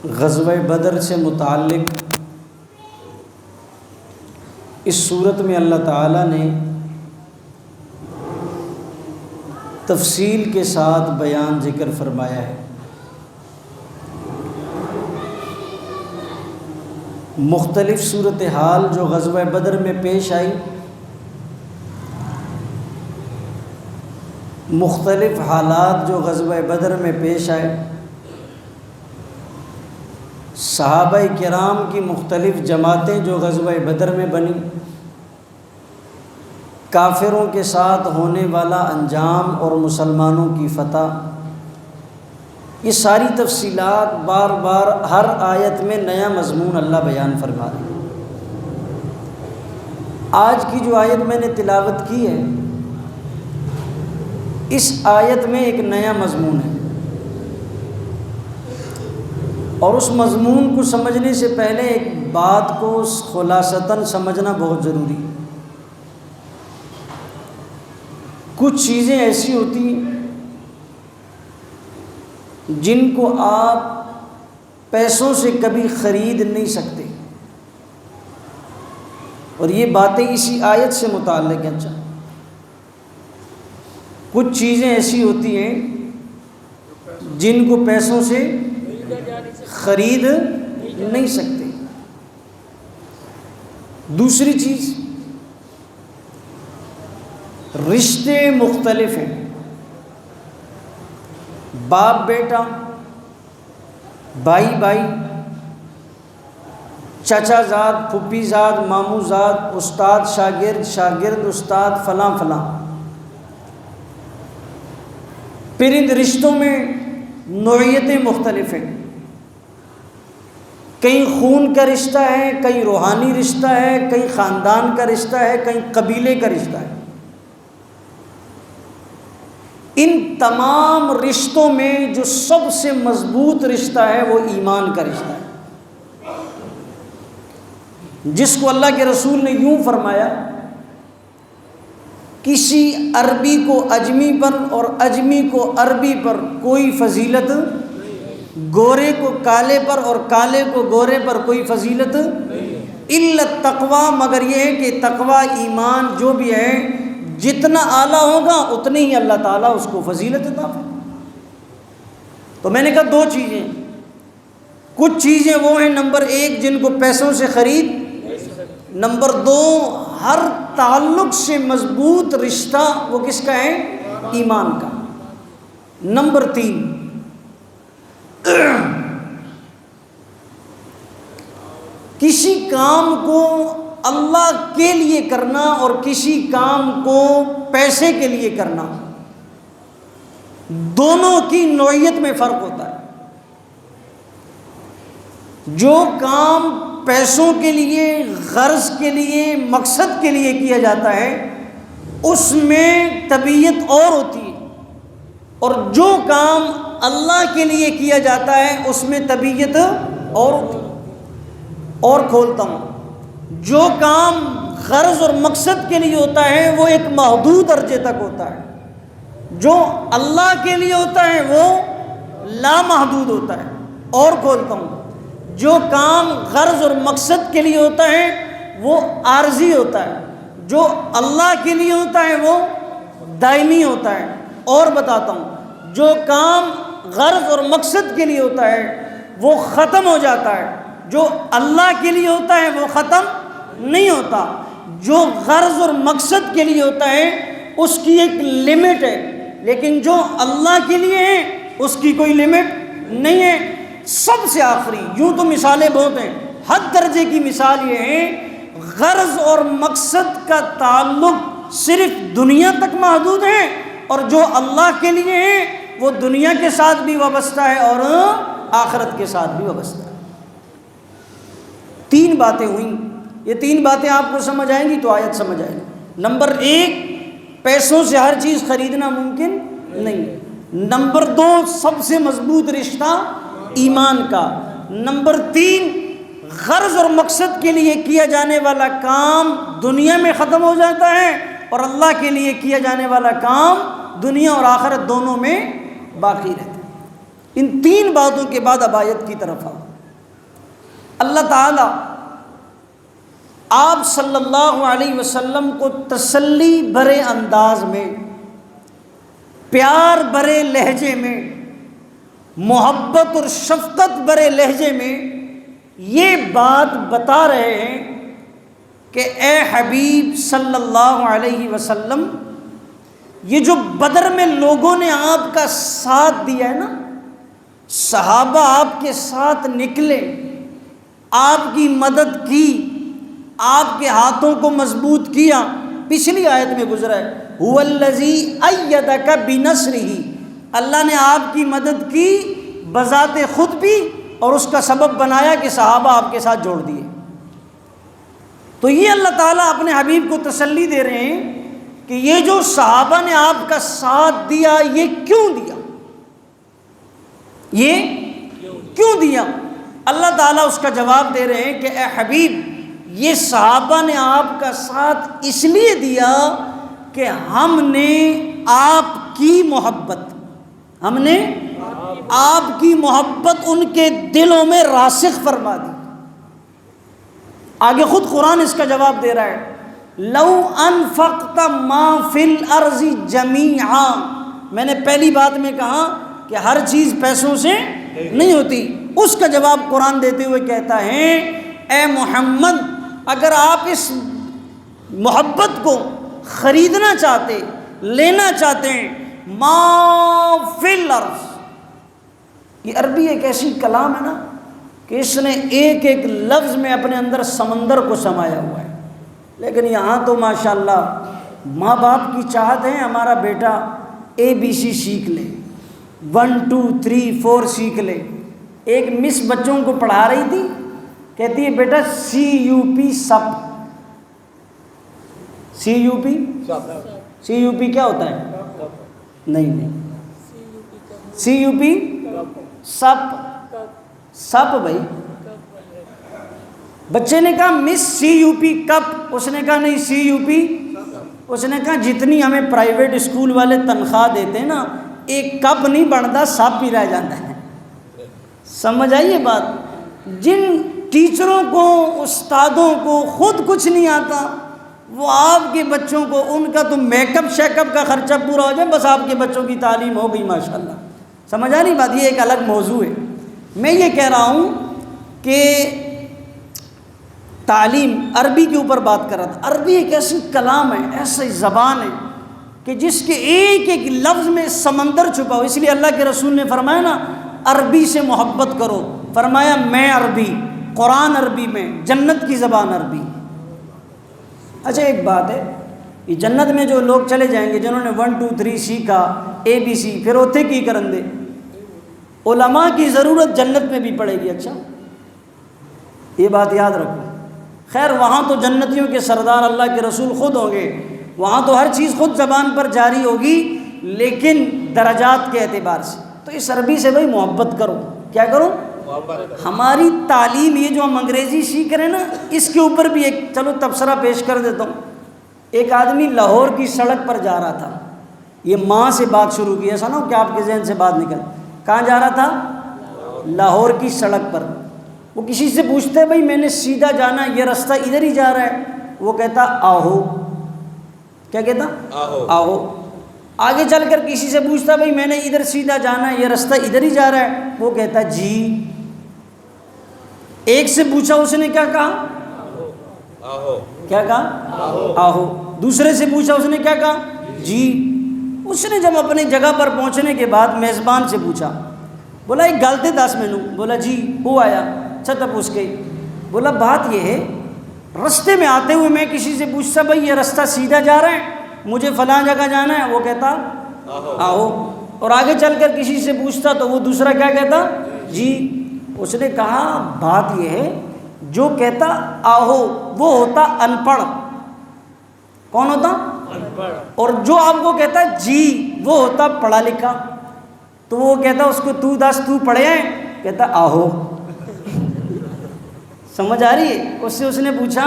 غزوہ بدر سے متعلق اس صورت میں اللہ تعالیٰ نے تفصیل کے ساتھ بیان ذکر فرمایا ہے۔ مختلف صورتحال جو غزوہ بدر میں پیش آئی، مختلف حالات جو غزوہ بدر میں پیش آئے، صحابہ کرام کی مختلف جماعتیں جو غزوہ بدر میں بنی، کافروں کے ساتھ ہونے والا انجام اور مسلمانوں کی فتح، یہ ساری تفصیلات بار بار ہر آیت میں نیا مضمون اللہ بیان فرما رہے ہیں۔ آج کی جو آیت میں نے تلاوت کی ہے، اس آیت میں ایک نیا مضمون ہے، اور اس مضمون کو سمجھنے سے پہلے ایک بات کو خلاصتاً سمجھنا بہت ضروری ہے۔ کچھ چیزیں ایسی ہوتی ہیں جن کو آپ پیسوں سے کبھی خرید نہیں سکتے، اور یہ باتیں اسی آیت سے متعلق ہیں۔ اچھا، کچھ چیزیں ایسی ہوتی ہیں جن کو پیسوں سے خرید نہیں سکتے۔ دوسری چیز، رشتے مختلف ہیں، باپ بیٹا، بھائی بھائی، چچا زاد، پھوپھی زاد، ماموں زاد، استاد شاگرد، شاگرد استاد، فلاں فلاں۔ پھر ان رشتوں میں نوعیتیں مختلف ہیں، کہیں خون کا رشتہ ہے، کہیں روحانی رشتہ ہے، کہیں خاندان کا رشتہ ہے، کہیں قبیلے کا رشتہ ہے۔ ان تمام رشتوں میں جو سب سے مضبوط رشتہ ہے وہ ایمان کا رشتہ ہے، جس کو اللہ کے رسول نے یوں فرمایا، کسی عربی کو اجمی پر اور اجمی کو عربی پر کوئی فضیلت، گورے کو کالے پر اور کالے کو گورے پر کوئی فضیلت الا التقوی، مگر یہ ہے کہ تقوی، ایمان جو بھی ہے، جتنا اعلیٰ ہوگا اتنی ہی اللہ تعالیٰ اس کو فضیلت عطا فرمائے۔ تو میں نے کہا دو چیزیں، کچھ چیزیں وہ ہیں نمبر ایک جن کو پیسوں سے خرید، نمبر دو ہر تعلق سے مضبوط رشتہ وہ کس کا ہے؟ ایمان کا۔ نمبر تین، کسی کام کو اللہ کے لیے کرنا اور کسی کام کو پیسے کے لیے کرنا، دونوں کی نوعیت میں فرق ہوتا ہے۔ جو کام پیسوں کے لیے، غرض کے لیے، مقصد کے لیے کیا جاتا ہے، اس میں طبیعت اور ہوتی ہے، اور جو کام اللہ کے لیے کیا جاتا ہے اس میں طبیعت اور ہوتی ہے۔ اور کھولتا ہوں، جو کام غرض اور مقصد کے لیے ہوتا ہے وہ ایک محدود درجے تک ہوتا ہے، جو اللہ کے لیے ہوتا ہے وہ لامحدود ہوتا ہے۔ اور کھولتا ہوں، جو کام غرض اور مقصد کے لیے ہوتا ہے وہ عارضی ہوتا ہے، جو اللہ کے لیے ہوتا ہے وہ دائمی ہوتا ہے۔ اور بتاتا ہوں، جو کام غرض اور مقصد کے لیے ہوتا ہے وہ ختم ہو جاتا ہے، جو اللہ کے لیے ہوتا ہے وہ ختم نہیں ہوتا۔ جو غرض اور مقصد کے لیے ہوتا ہے اس کی ایک لمٹ ہے، لیکن جو اللہ کے لیے ہے اس کی کوئی لمٹ نہیں ہے۔ سب سے آخری، یوں تو مثالیں بہت ہیں، حد درجے کی مثال یہ ہے، غرض اور مقصد کا تعلق صرف دنیا تک محدود ہے، اور جو اللہ کے لیے ہے وہ دنیا کے ساتھ بھی وابستہ ہے اور آخرت کے ساتھ بھی وابستہ ہے۔ تین باتیں ہوئیں، یہ تین باتیں آپ کو سمجھ آئیں گی تو آیت سمجھ آئے گی۔ نمبر ایک، پیسوں سے ہر چیز خریدنا ممکن نہیں۔ نمبر دو، سب سے مضبوط رشتہ ایمان کا۔ نمبر تین، غرض اور مقصد کے لیے کیا جانے والا کام دنیا میں ختم ہو جاتا ہے، اور اللہ کے لیے کیا جانے والا کام دنیا اور آخرت دونوں میں باقی رہتا ہے۔ ان تین باتوں کے بعد اب آیت کی طرف آؤ۔ اللہ تعالیٰ آپ صلی اللہ علیہ وسلم کو تسلی بھرے انداز میں، پیار بھرے لہجے میں، محبت اور شفقت بھرے لہجے میں یہ بات بتا رہے ہیں کہ اے حبیب صلی اللہ علیہ وسلم، یہ جو بدر میں لوگوں نے آپ کا ساتھ دیا ہے نا، صحابہ آپ کے ساتھ نکلے، آپ کی مدد کی، آپ کے ہاتھوں کو مضبوط کیا، پچھلی آیت میں گزرا ہے هُوَ الَّذِي أَيَّدَكَ بِنَصْرِهِ، اللہ نے آپ کی مدد کی بذات خود بھی اور اس کا سبب بنایا کہ صحابہ آپ کے ساتھ جوڑ دیے۔ تو یہ اللہ تعالیٰ اپنے حبیب کو تسلی دے رہے ہیں کہ یہ جو صحابہ نے آپ کا ساتھ دیا یہ کیوں دیا، یہ کیوں دیا؟ اللہ تعالیٰ اس کا جواب دے رہے ہیں کہ اے حبیب، یہ صحابہ نے آپ کا ساتھ اس لیے دیا کہ ہم نے آپ کی محبت ان کے دلوں میں راسخ فرما دی۔ آگے خود قرآن اس کا جواب دے رہا ہے، لو انفقت ما فی الارض جمیعا، میں نے پہلی بات میں کہا کہ ہر چیز پیسوں سے نہیں ہوتی، اس کا جواب قرآن دیتے ہوئے کہتا ہے اے محمد، اگر آپ اس محبت کو خریدنا چاہتے، لینا چاہتے ہیں، ما فی الارض، یہ عربی ایک ایسی کلام ہے نا کہ اس نے ایک ایک لفظ میں اپنے اندر سمندر کو سمایا ہوا ہے، لیکن یہاں تو ماشاءاللہ ماں باپ کی چاہت ہے ہمارا بیٹا ABC سیکھ لے، 1 2 3 4 سیکھ لے۔ ایک مس بچوں کو پڑھا رہی تھی، کہتی ہے بیٹا CUP سپ، CUP کیا ہوتا ہے؟ نہیں CUP سپ بھائی۔ بچے نے کہا مس CUP کپ، اس نے کہا نہیں CUP، اس نے کہا جتنی ہمیں پرائیویٹ اسکول والے تنخواہ دیتے ہیں نا، ایک کپ نہیں بنتا، سپ ہی رہ جاتا ہے۔ سمجھ آئی یہ بات؟ جن ٹیچروں کو، استادوں کو خود کچھ نہیں آتا، وہ آپ کے بچوں کو، ان کا تو میک اپ شیک اپ کا خرچہ پورا ہو جائے، بس آپ کے بچوں کی تعلیم ہو گئی ماشاءاللہ۔ سمجھ آ رہی بات؟ یہ ایک الگ موضوع ہے۔ میں یہ کہہ رہا ہوں کہ تعلیم، عربی کے اوپر بات کر رہا تھا۔ عربی ایک ایسی کلام ہے، ایسی زبان ہے کہ جس کے ایک ایک لفظ میں سمندر چھپا ہو۔ اس لیے اللہ کے رسول نے فرمایا نا عربی سے محبت کرو، فرمایا میں عربی، قرآن عربی میں، جنت کی زبان عربی۔ اچھا ایک بات ہے، یہ جنت میں جو لوگ چلے جائیں گے جنہوں نے 1 2 3 سیکھا، ABC، پھر اوتھے کی کرن دے، علماء کی ضرورت جنت میں بھی پڑے گی۔ اچھا یہ بات یاد رکھو۔ خیر وہاں تو جنتیوں کے سردار اللہ کے رسول خود ہوں گے، وہاں تو ہر چیز خود زبان پر جاری ہوگی، لیکن درجات کے اعتبار سے تو اس عربی سے بھائی محبت کرو۔ کیا کرو؟ ہماری تعلیم یہ جو ہم انگریزی سیکھ رہے ہیں نا، اس کے اوپر بھی ایک چلو تبصرہ پیش کر دیتا ہوں۔ ایک آدمی لاہور کی سڑک پر جا رہا تھا، یہ ماں سے بات شروع کی، ایسا نہ ہو کہ آپ کے ذہن سے بات نکل۔ کہاں جا رہا تھا؟ لاہور کی سڑک پر۔ وہ کسی سے پوچھتا ہے بھائی میں نے سیدھا جانا ہے، یہ راستہ ادھر ہی جا رہا ہے؟ وہ کہتا آہو۔ کیا کہتا؟ آہو۔ آگے چل کر کسی سے پوچھتا بھائی میں نے ادھر سیدھا جانا ہے، یہ راستہ ادھر ہی جا رہا ہے؟ وہ کہتا جی۔ ایک سے پوچھا، اس نے کیا کہا؟ آہو۔ کیا کہا؟ آہو۔ دوسرے سے پوچھا، اس نے کیا کہا؟ جی۔ اس نے جب اپنی جگہ پر پہنچنے کے بعد میزبان سے پوچھا، بولا ایک گل تے دس مینوں۔ بولا جی وہ آیا۔ اچھا تب پوچھ کے بولا بات یہ ہے، رستے میں آتے ہوئے میں کسی سے پوچھتا بھائی یہ راستہ سیدھا جا رہا ہے، مجھے فلاں جگہ جانا ہے؟ وہ کہتا آہو۔ اور آگے چل کر کسی سے پوچھتا تو وہ دوسرا کیا کہتا؟ جی۔ اس نے کہا بات یہ ہے، جو کہتا آہو وہ ہوتا ان پڑھ۔ کون ہوتا؟ ان پڑھ۔ اور جو آپ کو کہتا جی وہ ہوتا پڑھا لکھا۔ تو وہ کہتا اس کو تو دس تو پڑھے ہیں؟ کہتا آہو۔ سمجھ آ رہی ہے؟ اس نے پوچھا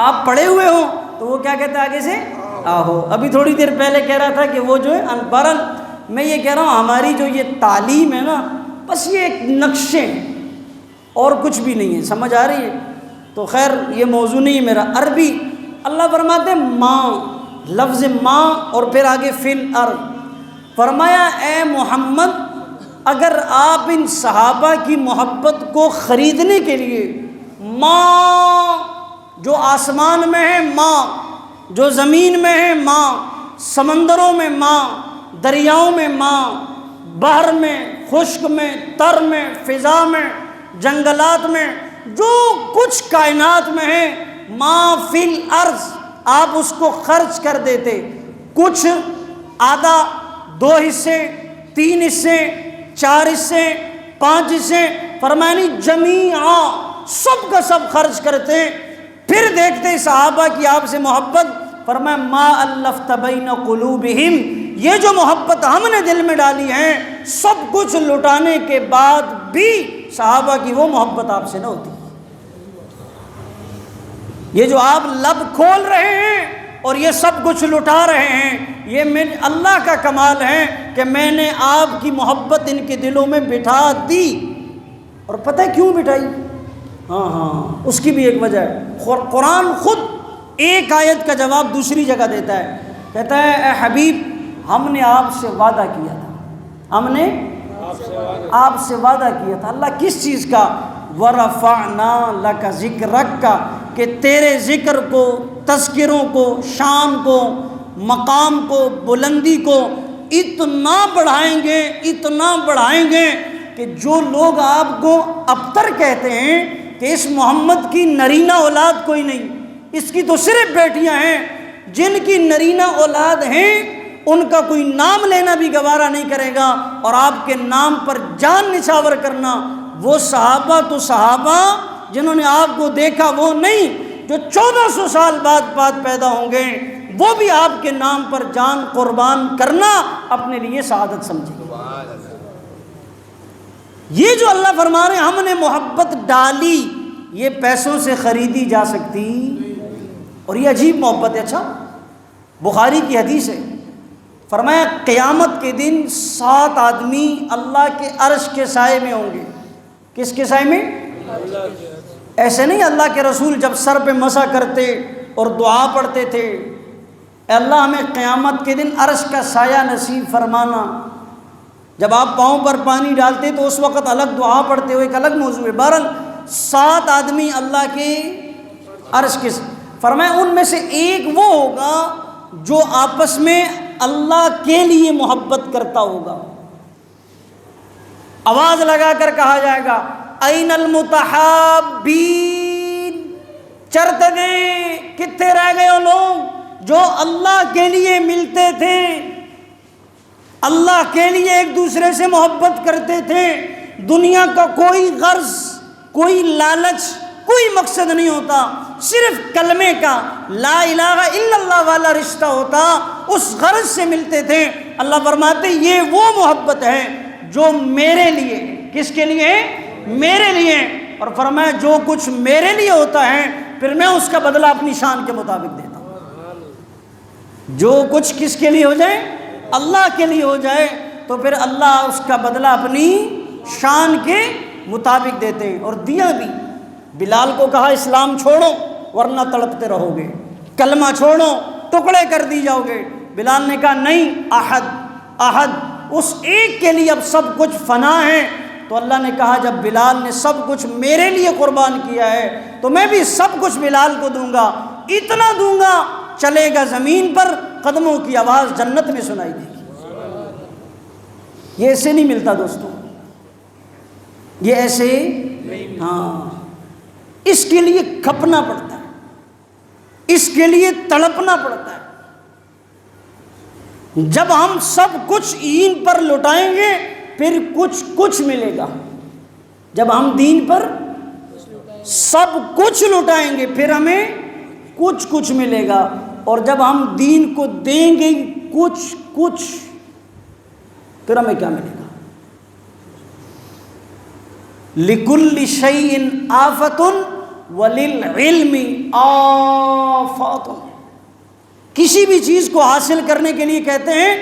آپ پڑھے ہوئے ہو؟ تو وہ کیا کہتا آگے سے؟ آہو۔ ابھی تھوڑی دیر پہلے کہہ رہا تھا کہ وہ جو ہے ان پڑھ۔ میں یہ کہہ رہا ہوں ہماری جو یہ تعلیم ہے نا، بس یہ ایک نقشے ہیں، اور کچھ بھی نہیں ہے. سمجھ آ رہی ہے؟ تو خیر یہ موضوع نہیں میرا. عربی اللہ فرماتے ماں، لفظ ماں اور پھر آگے فی الارض. فرمایا اے محمد اگر آپ ان صحابہ کی محبت کو خریدنے کے لیے، ماں جو آسمان میں ہے، ماں جو زمین میں ہے، ماں سمندروں میں، ماں دریاؤں میں، ماں بحر میں، خشک میں، تر میں، فضا میں، جنگلات میں، جو کچھ کائنات میں ہے، ما فی الارض آپ اس کو خرچ کر دیتے. کچھ آدھا، 2 حصے، 3 حصے، 4 حصے، 5 حصے، فرمانی جمیعا سب کا سب خرچ کرتے. پھر دیکھتے صحابہ کی آپ سے محبت، فرمایا ما الفت بین قلوبہم، یہ جو محبت ہم نے دل میں ڈالی ہے، سب کچھ لٹانے کے بعد بھی صحابہ کی وہ محبت آپ سے نہ ہوتی. یہ جو آپ لب کھول رہے ہیں اور یہ سب کچھ لٹا رہے ہیں، یہ میرے اللہ کا کمال ہے کہ میں نے آپ کی محبت ان کے دلوں میں بٹھا دی. اور پتہ ہے کیوں بٹھائی؟ ہاں اس کی بھی ایک وجہ ہے. قرآن خود ایک آیت کا جواب دوسری جگہ دیتا ہے. کہتا ہے اے حبیب ہم نے آپ سے وعدہ کیا تھا، ہم نے آپ سے وعدہ کیا تھا. اللہ کس چیز کا؟ وَرَفَعْنَا لَكَ ذِكْرَكَ کا، کہ تیرے ذکر کو، تذکروں کو، شان کو، مقام کو، بلندی کو اتنا بڑھائیں گے، اتنا بڑھائیں گے کہ جو لوگ آپ کو ابتر کہتے ہیں کہ اس محمد کی نرینہ اولاد کوئی نہیں، اس کی تو صرف بیٹیاں ہیں، جن کی نرینہ اولاد ہیں ان کا کوئی نام لینا بھی گوارا نہیں کرے گا، اور آپ کے نام پر جان نچھاور کرنا. وہ صحابہ تو صحابہ جنہوں نے آپ کو دیکھا وہ نہیں، جو 1400 سال بعد پیدا ہوں گے، وہ بھی آپ کے نام پر جان قربان کرنا اپنے لیے سعادت سمجھے. یہ جو اللہ فرما رہے ہیں ہم نے محبت ڈالی، یہ پیسوں سے خریدی جا سکتی؟ اور یہ عجیب محبت ہے. اچھا بخاری کی حدیث ہے، فرمایا قیامت کے دن 7 آدمی اللہ کے عرش کے سائے میں ہوں گے. کس کے سائے میں؟ ایسے نہیں اللہ کے رسول جب سر پہ مسح کرتے اور دعا پڑھتے تھے، اے اللہ ہمیں قیامت کے دن عرش کا سایہ نصیب فرمانا. جب آپ پاؤں پر پانی ڈالتے تو اس وقت الگ دعا پڑھتے ہوئے ایک الگ موضوع ہے. بہرحال 7 آدمی اللہ کے عرش کے، فرمایا ان میں سے ایک وہ ہوگا جو آپس میں اللہ کے لیے محبت کرتا ہوگا. آواز لگا کر کہا جائے گا این المتحابین، چرتے گئے کتنے رہ گئے وہ لوگ جو اللہ کے لیے ملتے تھے، اللہ کے لیے ایک دوسرے سے محبت کرتے تھے. دنیا کا کوئی غرض، کوئی لالچ، کوئی مقصد نہیں ہوتا، صرف کلمے کا لا الہ الا اللہ والا رشتہ ہوتا، اس غرض سے ملتے تھے. اللہ فرماتے یہ وہ محبت ہے جو میرے لیے. کس کے لیے؟ میرے لیے. اور فرمایا جو کچھ میرے لیے ہوتا ہے پھر میں اس کا بدلہ اپنی شان کے مطابق دیتا ہوں. جو کچھ کس کے لیے ہو جائے؟ اللہ کے لیے ہو جائے تو پھر اللہ اس کا بدلہ اپنی شان کے مطابق دیتے ہیں. اور دیا بھی. بلال کو کہا اسلام چھوڑو ورنہ تڑپتے رہو گے، کلمہ چھوڑو ٹکڑے کر دی جاؤ گے. بلال نے کہا نہیں، احد احد، اس ایک کے لیے اب سب کچھ فنا ہے. تو اللہ نے کہا جب بلال نے سب کچھ میرے لیے قربان کیا ہے تو میں بھی سب کچھ بلال کو دوں گا. اتنا دوں گا چلے گا زمین پر، قدموں کی آواز جنت میں سنائی دے گی. یہ ایسے نہیں ملتا دوستوں، یہ ایسے ہاں، اس کے لیے کھپنا پڑتا ہے، اس کے لیے تڑپنا پڑتا ہے. جب ہم سب کچھ دین پر لٹائیں گے پھر کچھ ملے گا. جب ہم دین پر سب کچھ لٹائیں گے پھر ہمیں کچھ ملے گا. اور جب ہم دین کو دیں گے کچھ پھر ہمیں کیا ملے گا؟ لِكُلِّ شَيْءٍ آفَةٌ وَلِلْعِلْمِ آفَاتٌ. کسی بھی چیز کو حاصل کرنے کے لیے کہتے ہیں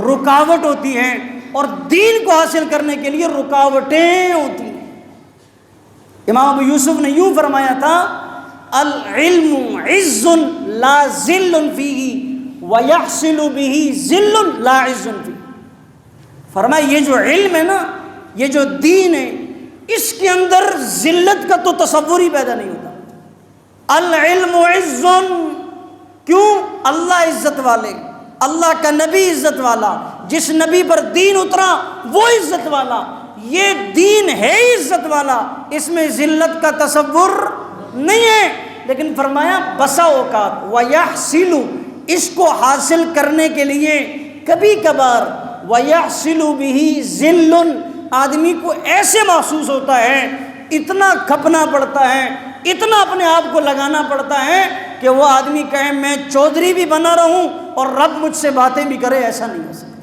رکاوٹ ہوتی ہیں، اور دین کو حاصل کرنے کے لیے رکاوٹیں ہوتی ہیں. امام ابو یوسف نے یوں فرمایا تھا العلم عز لا ذل فیہ ویحصل بہ ذل لا عز فیہ. فرمایا یہ جو علم ہے نا، یہ جو دین ہے، اس کے اندر ذلت کا تو تصور ہی پیدا نہیں ہوتا. العلم عز، کیوں؟ اللہ عزت والے، اللہ کا نبی عزت والا، جس نبی پر دین اترا وہ عزت والا، یہ دین ہے عزت والا، اس میں ذلت کا تصور نہیں ہے. لیکن فرمایا بسا اوقات وَيَحْصِلُ، اس کو حاصل کرنے کے لیے کبھی کبھار وَيَحْصِلُ بِهِ ذِلٌ، آدمی کو ایسے محسوس ہوتا ہے، اتنا کھپنا پڑتا ہے، اتنا اپنے آپ کو لگانا پڑتا ہے کہ وہ آدمی کہے میں چودھری بھی بنا رہوں اور رب مجھ سے باتیں بھی کرے. ایسا نہیں ہو سکتا،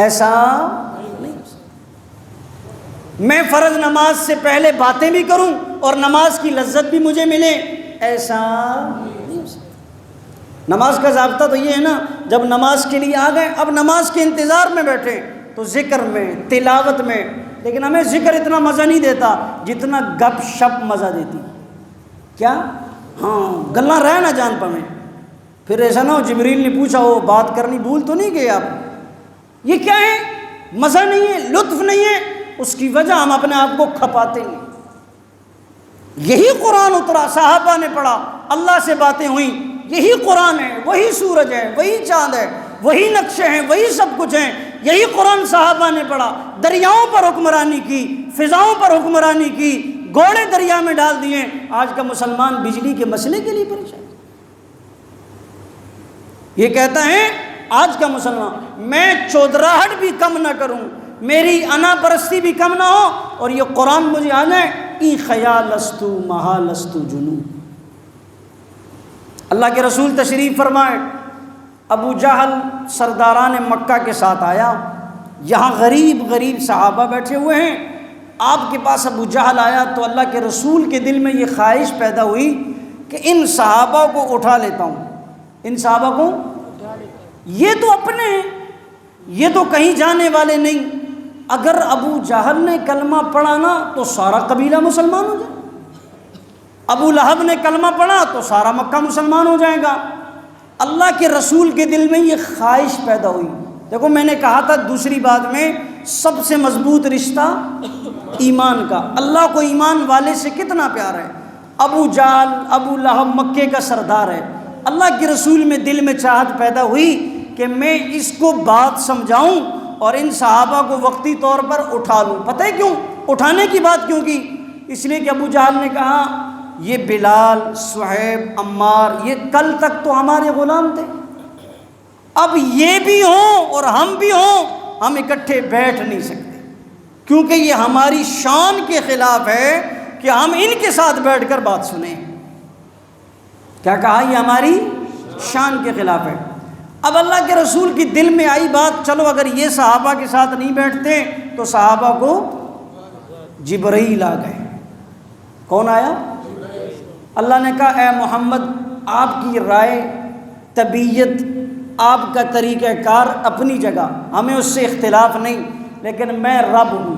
ایسا نہیں ہو سکتا. میں فرض نماز سے پہلے باتیں بھی کروں اور نماز کی لذت بھی مجھے ملے، ایسا نہیں ہو سکتا. نماز کا ضابطہ تو یہ ہے نا، جب نماز کے لیے آ گئے، اب نماز کے انتظار میں بیٹھے تو ذکر میں، تلاوت میں، لیکن ہمیں ذکر اتنا مزہ نہیں دیتا جتنا گپ شپ مزہ دیتی. کیا؟ ہاں، گلاں رہ نہ جان پویں. پھر ایسا نہ ہو جبریل نے پوچھا وہ بات کرنی بھول تو نہیں گئے آپ؟ یہ کیا ہے؟ مزہ نہیں ہے، لطف نہیں ہے، اس کی وجہ ہم اپنے آپ کو کھپاتے ہیں. یہی قرآن اترا، صحابہ نے پڑھا، اللہ سے باتیں ہوئیں، یہی قرآن ہے، وہی سورج ہے، وہی چاند ہے، وہی نقشے ہیں، وہی سب کچھ ہیں. یہی قرآن صحابہ نے پڑھا، دریاؤں پر حکمرانی کی، فضاؤں پر حکمرانی کی، گھوڑے دریا میں ڈال دیے. آج کا مسلمان بجلی کے مسئلے کے لیے پریشان. یہ کہتا ہے آج کا مسلمان میں چودراہٹ بھی کم نہ کروں، میری انا پرستی بھی کم نہ ہو، اور یہ قرآن مجھے آ جائے، ای خیالستو محالستو جنون. اللہ کے رسول تشریف فرمائے، ابو جہل سرداران مکہ کے ساتھ آیا. یہاں غریب غریب صحابہ بیٹھے ہوئے ہیں، آپ کے پاس ابو جہل آیا تو اللہ کے رسول کے دل میں یہ خواہش پیدا ہوئی کہ ان صحابہ کو اٹھا لیتا ہوں. ان صحابہ کو، یہ تو اپنے ہیں، یہ تو کہیں جانے والے نہیں. اگر ابو جہل نے کلمہ پڑھا نا تو سارا قبیلہ مسلمان ہو جائے، ابو لہب نے کلمہ پڑھا تو سارا مکہ مسلمان ہو جائے گا. اللہ کے رسول کے دل میں یہ خواہش پیدا ہوئی. دیکھو میں نے کہا تھا دوسری بات میں، سب سے مضبوط رشتہ ایمان کا. اللہ کو ایمان والے سے کتنا پیار ہے. ابو جہل، ابو لہب مکے کا سردار ہے. اللہ کے رسول میں دل میں چاہت پیدا ہوئی کہ میں اس کو بات سمجھاؤں اور ان صحابہ کو وقتی طور پر اٹھا لوں. پتہ ہے کیوں اٹھانے کی بات کیوں کی؟ اس لیے کہ ابو جہل نے کہا یہ بلال، صہیب، عمار، یہ کل تک تو ہمارے غلام تھے، اب یہ بھی ہوں اور ہم بھی ہوں، ہم اکٹھے بیٹھ نہیں سکتے، کیونکہ یہ ہماری شان کے خلاف ہے کہ ہم ان کے ساتھ بیٹھ کر بات سنیں. کیا کہا؟ یہ ہماری شان کے خلاف ہے. اب اللہ کے رسول کی دل میں آئی بات، چلو اگر یہ صحابہ کے ساتھ نہیں بیٹھتے تو صحابہ کو جبرائیل آ گئے. کون آیا؟ اللہ نے کہا اے محمد، آپ کی رائے، طبیعت، آپ کا طریقہ کار اپنی جگہ، ہمیں اس سے اختلاف نہیں، لیکن میں رب ہوں.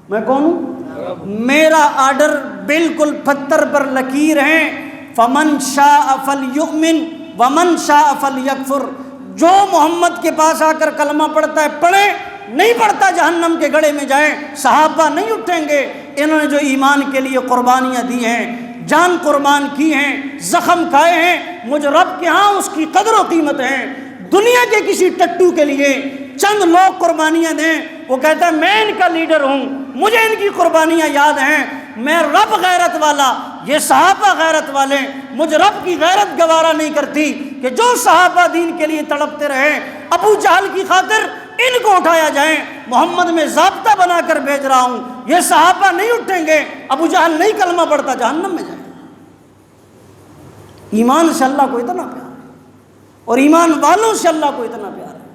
میں کون ہوں؟ میرا آرڈر بالکل پتھر پر لکیر ہے. فمن شاء فلیؤمن ومن شاء فلیکفر. جو محمد کے پاس آ کر کلمہ پڑھتا ہے پڑھے، نہیں پڑھتا جہنم کے گڑھے میں جائے. صحابہ نہیں اٹھیں گے، انہوں نے جو ایمان کے لیے قربانیاں دی ہیں، جان قربان کی ہیں، زخم کھائے ہیں، مجھ رب کے ہاں اس کی قدر و قیمت ہے. دنیا کے کسی ٹٹو کے لیے چند لوگ قربانیاں دیں، وہ کہتا ہے میں ان کا لیڈر ہوں، مجھے ان کی قربانیاں یاد ہیں. میں رب غیرت والا، یہ صحابہ غیرت والے، مجھ رب کی غیرت گوارا نہیں کرتی کہ جو صحابہ دین کے لیے تڑپتے رہے، ابو جہل کی خاطر ان کو اٹھایا جائے. محمد میں ضابطہ بنا کر بھیج رہا ہوں، یہ صحابہ نہیں اٹھیں گے، ابو جہل نہیں کلمہ پڑھتا، جہنم میں جائے. ایمان سے اللہ کو اتنا پیار ہے اور ایمان والوں سے اللہ کو اتنا پیار ہے.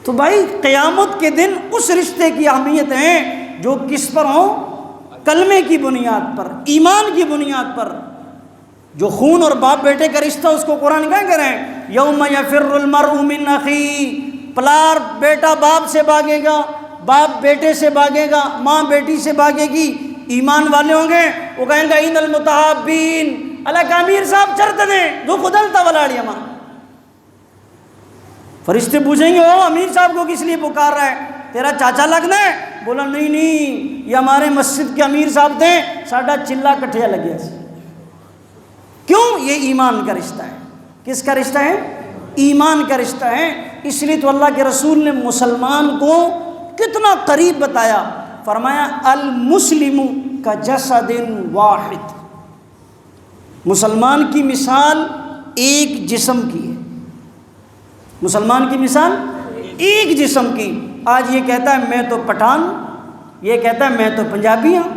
تو بھائی قیامت کے دن اس رشتے کی اہمیت ہے جو کس پر ہوں؟ کلمے کی بنیاد پر، ایمان کی بنیاد پر. جو خون اور باپ بیٹے کا رشتہ، اس کو قرآن کیا کہہ رہے ہیں؟ یوم یفر المرء من اخیہ. پلار بیٹا باپ سے بھاگے گا، باپ بیٹے سے بھاگے گا، ماں بیٹی سے بھاگے گی، ایمان والے ہوں گے وہ کہیں گے این المتحابین اللہ کا امیر صاحب چرت دیں جو خدلتا ولاڑیا ماں. فرشتے پوچھیں گے او امیر صاحب کو کس لیے پکار رہا ہے، تیرا چاچا لگنا ہے؟ بولا نہیں یہ ہمارے مسجد کے امیر صاحب تھے، ساڈا چلا کٹھیا لگیا سی. کیوں؟ یہ ایمان کا رشتہ ہے. کس کا رشتہ ہے؟ ایمان کا رشتہ ہے. اس لیے تو اللہ کے رسول نے مسلمان کو کتنا قریب بتایا، فرمایا المسلم کا جسد واحد. مسلمان کی مثال ایک جسم کی ہے. مسلمان کی مثال ایک جسم کی. آج یہ کہتا ہے میں تو پٹھان، یہ کہتا ہے میں تو پنجابی ہاں،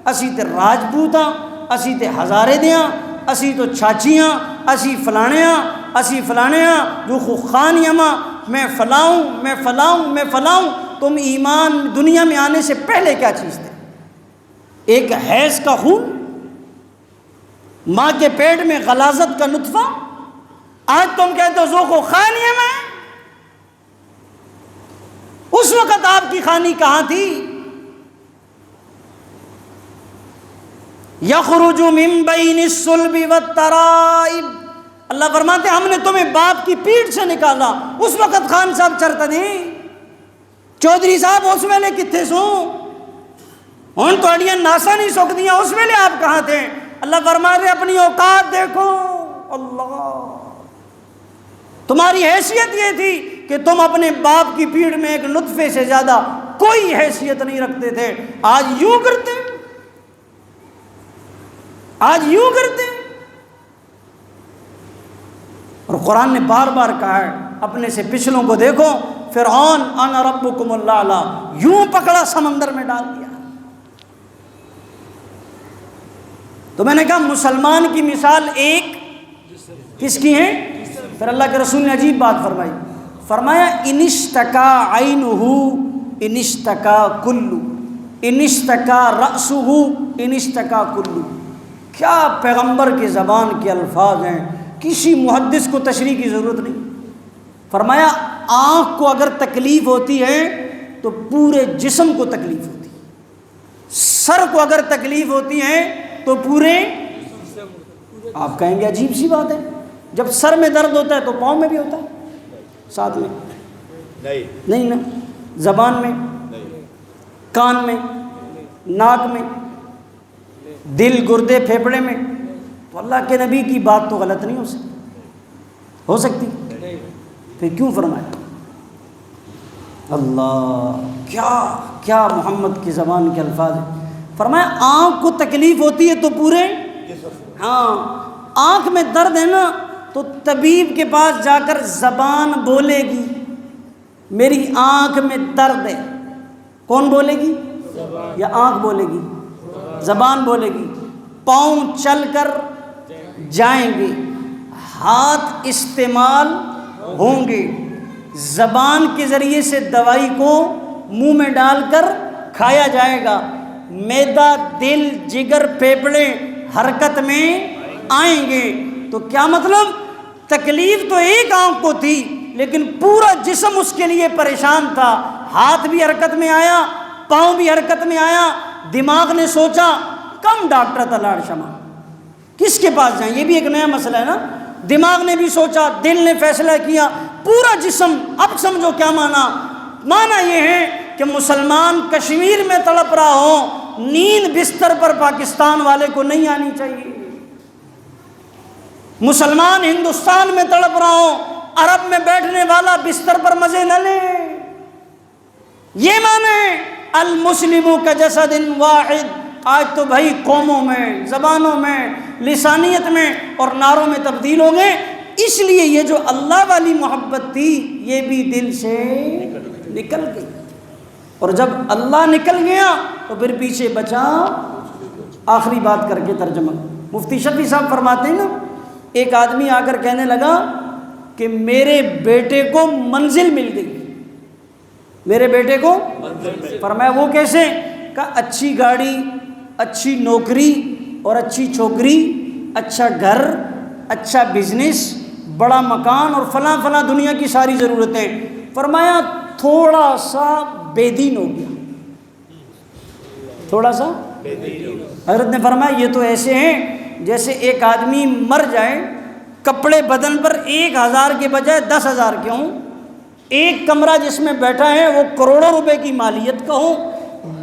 اسی تے راجپوت ہاں، اسی تے ہزارے دیاں، اسی تو چھاچیاں، اسی فلانے ہاں، اسی فلانے ہاں جو خان یما، میں فلاؤں میں فلاؤں میں فلاؤں. تم ایمان دنیا میں آنے سے پہلے کیا چیز تھے؟ ایک حیض کا خون، ماں کے پیٹ میں غلاظت کا نطفہ. آج تم کہتے ہو ذوق و خانیہ میں. اس وقت آپ کی خانی کہاں تھی؟ یخرج من بین الصلب والترائب. اللہ فرماتے ہم نے تمہیں باپ کی پیٹھ سے نکالا. اس وقت خان صاحب چرتا دیں، چودھری صاحب اس ویلے کتنے سو ہوں تھوڑیاں ناسا نہیں سک دیا، اس ویلے آپ کہاں تھے؟ اللہ فرماتے اپنی اوقات دیکھو. اللہ تمہاری حیثیت یہ تھی کہ تم اپنے باپ کی پیڑ میں ایک نطفے سے زیادہ کوئی حیثیت نہیں رکھتے تھے. آج یوں کرتے، آج یوں کرتے. اور قرآن نے بار بار کہا ہے اپنے سے پچھلوں کو دیکھو، فرعون انا ربکم الاعلی یوں پکڑا سمندر میں ڈال دیا. تو میں نے کہا مسلمان کی مثال ایک کس کی ہے؟ پھر اللہ کے رسول نے عجیب بات فرمائی، فرمایا انشتکا عینہ انشتکا کلو انشتکا رأسہ انشتکا کلو. کیا پیغمبر کی زبان کے الفاظ ہیں، کسی محدث کو تشریح کی ضرورت نہیں. فرمایا آنکھ کو اگر تکلیف ہوتی ہے تو پورے جسم کو تکلیف ہوتی ہے، سر کو اگر تکلیف ہوتی ہے تو پورے. آپ کہیں گے عجیب سی بات ہے، جب سر میں درد ہوتا ہے تو پاؤں میں بھی ہوتا ہے ساتھ میں؟ نہیں نا. زبان میں، کان میں، ناک میں، دل، گردے، پھیپڑے میں. تو اللہ کے نبی کی بات تو غلط نہیں ہو سکتی. پھر کیوں فرمایا؟ اللہ کیا محمد کی زبان کے الفاظ ہیں. فرمایا آنکھ کو تکلیف ہوتی ہے تو پورے، ہاں آنکھ میں درد ہے نا تو طبیب کے پاس جا کر زبان بولے گی میری آنکھ میں درد ہے. کون بولے گی؟ یا آنکھ بولے گی؟ زبان بولے گی. پاؤں چل کر جائیں گے، ہاتھ استعمال ہوں گے، زبان کے ذریعے سے دوائی کو منہ میں ڈال کر کھایا جائے گا. معدہ، دل، جگر، پھیپھڑے حرکت میں آئیں گے. تو کیا مطلب؟ تکلیف تو ایک آنکھ کو تھی لیکن پورا جسم اس کے لیے پریشان تھا. ہاتھ بھی حرکت میں آیا، پاؤں بھی حرکت میں آیا. دماغ نے سوچا کم ڈاکٹر تلاڑ شمع کس کے پاس جائیں، یہ بھی ایک نیا مسئلہ ہے نا. دماغ نے بھی سوچا، دل نے فیصلہ کیا، پورا جسم. اب سمجھو کیا معنی یہ ہے کہ مسلمان کشمیر میں تڑپ رہا ہو، نیند بستر پر پاکستان والے کو نہیں آنی چاہیے. مسلمان ہندوستان میں تڑپ رہا ہو، عرب میں بیٹھنے والا بستر پر مزے نہ لے. یہ معنی ہے المسلم کا جسد واحد. آج تو بھائی قوموں میں، زبانوں میں، لسانیت میں اور نعروں میں تبدیل ہو گئے. اس لیے یہ جو اللہ والی محبت تھی یہ بھی دل سے نکل گئی. اور جب اللہ نکل گیا تو پھر پیچھے بچا. آخری بات کر کے ترجمہ مفتی شفیع صاحب فرماتے ہیں نا، ایک آدمی آ کر کہنے لگا کہ میرے بیٹے کو منزل مل گئی. میرے بیٹے کو فرمایا وہ کیسے؟ کہ اچھی گاڑی، اچھی نوکری اور اچھی چھوکری، اچھا گھر، اچھا بزنس، بڑا مکان اور فلاں فلاں دنیا کی ساری ضرورتیں. فرمایا تھوڑا سا بے دین ہو گیا، تھوڑا سا۔ حضرت نے فرمایا یہ تو ایسے ہیں جیسے ایک آدمی مر جائے، کپڑے بدن پر 1000 کے بجائے 10,000 کے ہوں، ایک کمرہ جس میں بیٹھا ہے وہ کروڑوں روپے کی مالیت کا ہو،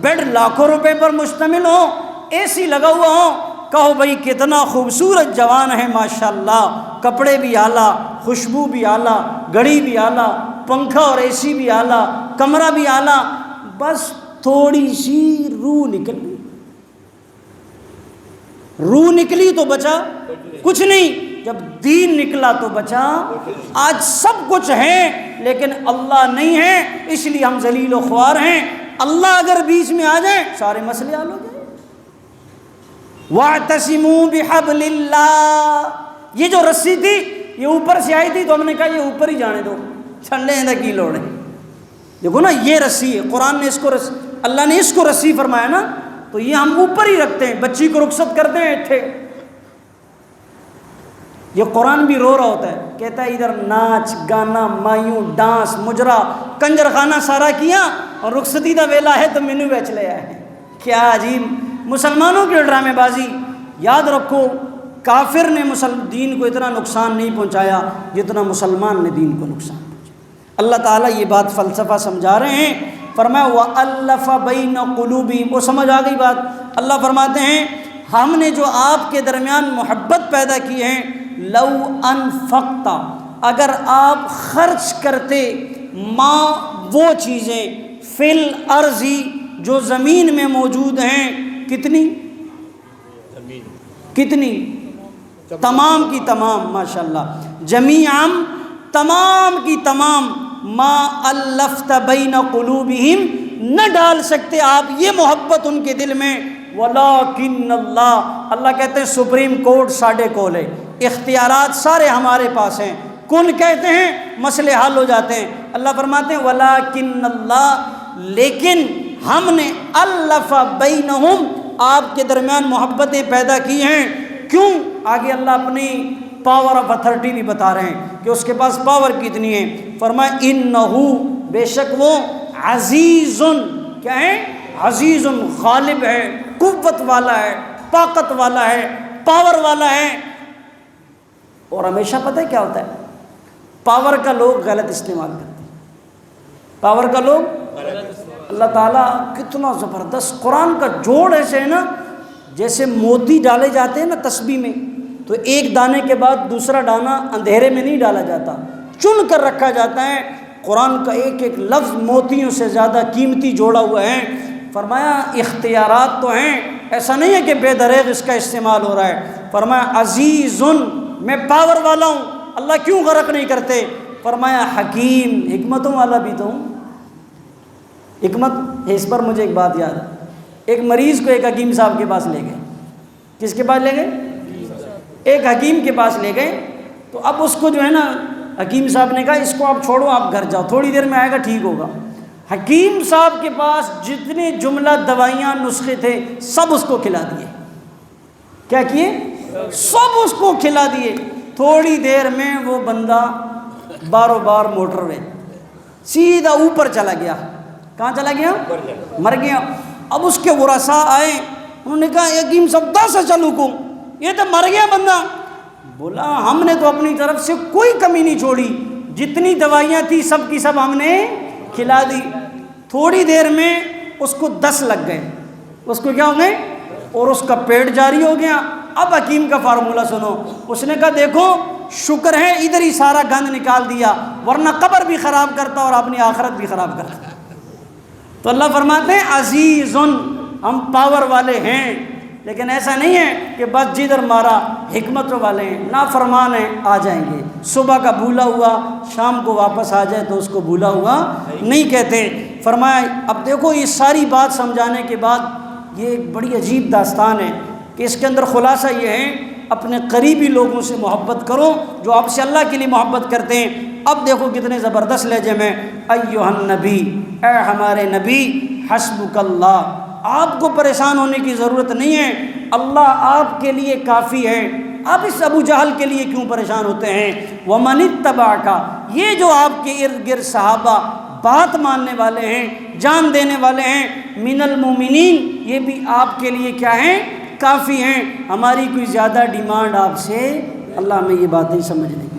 بیڈ لاکھوں روپے پر مشتمل ہو، اے سی لگا ہوا ہو، کہو بھائی کتنا خوبصورت جوان ہے ماشاءاللہ، کپڑے بھی اعلیٰ، خوشبو بھی اعلیٰ، گھڑی بھی اعلیٰ، پنکھا اور اے سی بھی اعلیٰ، کمرہ بھی اعلیٰ، بس تھوڑی سی روح نکلی تو بچا کچھ نہیں، جب دین نکلا تو بچا۔ آج سب کچھ ہے لیکن اللہ نہیں ہے، اس لیے ہم ذلیل و خوار ہیں۔ اللہ اگر بیچ میں آ جائے سارے مسئلے حل ہو جائیں۔ وَاعْتَصِمُوا بِحَبْلِ اللَّهِ، یہ جو رسی تھی یہ اوپر سے آئی تھی تو ہم نے کہا یہ اوپر ہی جانے دو، چھلے ہیں کی لوڑ ہے۔ دیکھو نا یہ رسی ہے، قرآن نے اس کو اللہ نے اس کو رسی فرمایا نا، تو یہ ہم اوپر ہی رکھتے ہیں، بچی کو رخصت کرتے ہیں تھے۔ یہ قرآن بھی رو رہا ہوتا ہے، کہتا ہے ادھر ناچ گانا مایوں ڈانس مجرا کنجر خانہ سارا کیا اور رخصتی دا ویلا ہے تو مینو بیچ لے آئے۔ کیا عجیب مسلمانوں کی ڈرامے بازی۔ یاد رکھو کافر نے دین کو اتنا نقصان نہیں پہنچایا جتنا مسلمان نے دین کو نقصان پہنچایا۔ اللہ تعالیٰ یہ بات فلسفہ سمجھا رہے ہیں، فرمایا وَأَلَّفَ بَيْنَ قُلُوبِهِمْ، وہ سمجھ آ گئی بات۔ اللہ فرماتے ہیں ہم نے جو آپ کے درمیان محبت پیدا کی ہے، لو انفقتا، اگر آپ خرچ کرتے، ما وہ چیزیں، فی الارض جو زمین میں موجود ہیں، کتنی تمام کی تمام، ماشاءاللہ جمیعاً تمام کی تمام، ما الفت بین قلوبہم، نہ ڈال سکتے آپ یہ محبت ان کے دل میں، ولیکن اللہ کہتے ہیں سپریم کورٹ ساڈے کول ہے، اختیارات سارے ہمارے پاس ہیں، کن کہتے ہیں مسئلے حل ہو جاتے ہیں۔ اللہ فرماتے ہیں ولیکن اللہ، لیکن ہم نے الف بینہم، آپ کے درمیان محبتیں پیدا کی ہیں۔ کیوں؟ آگے اللہ اپنی پاور آف اتھارٹی بھی بتا رہے ہیں کہ اس کے پاس پاور کتنی ہے۔ فرمایا انہو، بے شک وہ، عزیز، کیا ہے؟ عزیز، غالب ہے، قوت والا ہے، طاقت والا ہے، پاور والا ہے۔ اور ہمیشہ پتہ ہے کیا ہوتا ہے؟ پاور کا لوگ غلط استعمال کرتے ہیں، پاور کا لوگ اللہ تعالیٰ کتنا زبردست قرآن کا جوڑ ایسے ہے نا، جیسے موتی ڈالے جاتے ہیں نا تسبیح میں، تو ایک دانے کے بعد دوسرا دانہ اندھیرے میں نہیں ڈالا جاتا، چن کر رکھا جاتا ہے۔ قرآن کا ایک ایک لفظ موتیوں سے زیادہ قیمتی جوڑا ہوا ہے۔ فرمایا اختیارات تو ہیں، ایسا نہیں ہے کہ بے دریغ اس کا استعمال ہو رہا ہے۔ فرمایا عزیز، میں پاور والا ہوں، اللہ کیوں غرق نہیں کرتے؟ فرمایا حکیم، حکمتوں والا بھی تو ہوں۔ حکمت، اس پر مجھے ایک بات یاد ہے، ایک مریض کو ایک حکیم صاحب کے پاس لے گئے۔ کس کے پاس لے گئے؟ ایک حکیم کے پاس لے گئے، تو اب اس کو جو ہے نا حکیم صاحب نے کہا اس کو آپ چھوڑو، آپ گھر جاؤ، تھوڑی دیر میں آئے گا، ٹھیک ہوگا۔ حکیم صاحب کے پاس جتنے جملہ دوائیاں نسخے تھے سب اس کو کھلا دیے۔ کیا کیے؟ سب اس کو کھلا دیے۔ تھوڑی دیر میں وہ بندہ باروں بار موٹر وے سیدھا اوپر چلا گیا۔ کہاں چلا گیا؟ مر گیا۔ اب اس کے ورثاء آئے، انہوں نے کہا حکیم صاحب دا سے چلو کو، یہ تو مر گیا بندہ۔ بولا ہم نے تو اپنی طرف سے کوئی کمی نہیں چھوڑی، جتنی دوائیاں تھی سب کی سب ہم نے کھلا دی۔ تھوڑی دیر میں اس کو 10 لگ گئے، اس کو کیا ہو گئے؟ اور اس کا پیٹ جاری ہو گیا۔ اب حکیم کا فارمولہ سنو، اس نے کہا دیکھو شکر ہے ادھر ہی سارا گند نکال دیا، ورنہ قبر بھی خراب کرتا اور اپنی آخرت بھی خراب کرتا۔ تو اللہ فرماتے ہیں عزیز، ہم پاور والے ہیں، لیکن ایسا نہیں ہے کہ بس جدھر مارا حکمت والے ہیں، نافرمان ہیں آ جائیں گے۔ صبح کا بھولا ہوا شام کو واپس آ جائے تو اس کو بھولا ہوا نہیں کہتے۔ فرمایا اب دیکھو یہ ساری بات سمجھانے کے بعد یہ ایک بڑی عجیب داستان ہے کہ اس کے اندر خلاصہ یہ ہے اپنے قریبی لوگوں سے محبت کرو جو آپ سے اللہ کے لیے محبت کرتے ہیں۔ اب دیکھو کتنے زبردست لہجے میں، ایھا النبی، اے ہمارے نبی، حسبک اللہ، آپ کو پریشان ہونے کی ضرورت نہیں ہے، اللہ آپ کے لیے کافی ہے، آپ اس ابو جہل کے لیے کیوں پریشان ہوتے ہیں؟ ومن اتبعک، یہ جو آپ کے ارد گرد صحابہ بات ماننے والے ہیں، جان دینے والے ہیں، من المومنین، یہ بھی آپ کے لیے کیا ہیں؟ کافی ہیں، ہماری کوئی زیادہ ڈیمانڈ آپ سے، اللہ ہمیں یہ باتیں سمجھنے کی